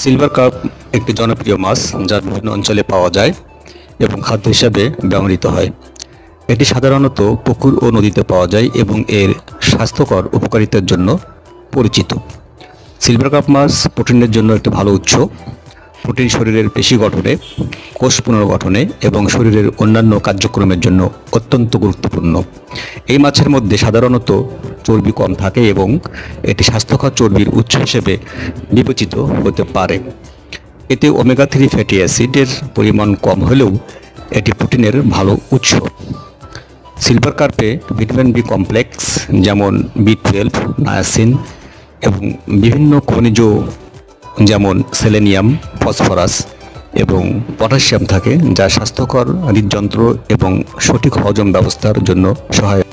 Silver carp একটি জনপ্রিয় মাছ যা বিভিন্ন অঞ্চলে পাওয়া যায় এবং খাদ্য হিসাবে ব্যবহৃত হয়। এটি সাধারণত পুকুর ও নদীতে পাওয়া যায় এবং এর স্বাস্থ্যকর উপকারিতার জন্য পরিচিত। সিলভার কার্প মাছ প্রোটিনের জন্য একটি ভালো উৎস। প্রোটিন শরীরের পেশি গঠনে, কোষ পুনর্গঠনে এবং শরীরের অন্যান্য কার্যক্রমের জন্য অত্যন্ত গুরুত্বপূর্ণ। এই মাছের মধ্যে সাধারণত চর্বি কম থাকে এবং এটি স্বাস্থ্যকর চর্বির উৎস হিসেবে বিবেচিত হতে পারে। এতে ওমেগা 3 ফ্যাটি অ্যাসিডের পরিমাণ কম হলেও এটি প্রোটিনের ভালো উৎস। সিলভার কার্পে ভিটামিন বি কমপ্লেক্স যেমন B12, নায়াসিন এবং বিভিন্ন খনিজ যেমন সেলেনিয়াম, ফসফরাস এবং পটাশিয়াম থাকে, যা স্বাস্থ্যকর হৃদযন্ত্র এবং সঠিক হজম ব্যবস্থার জন্য সহায়ক।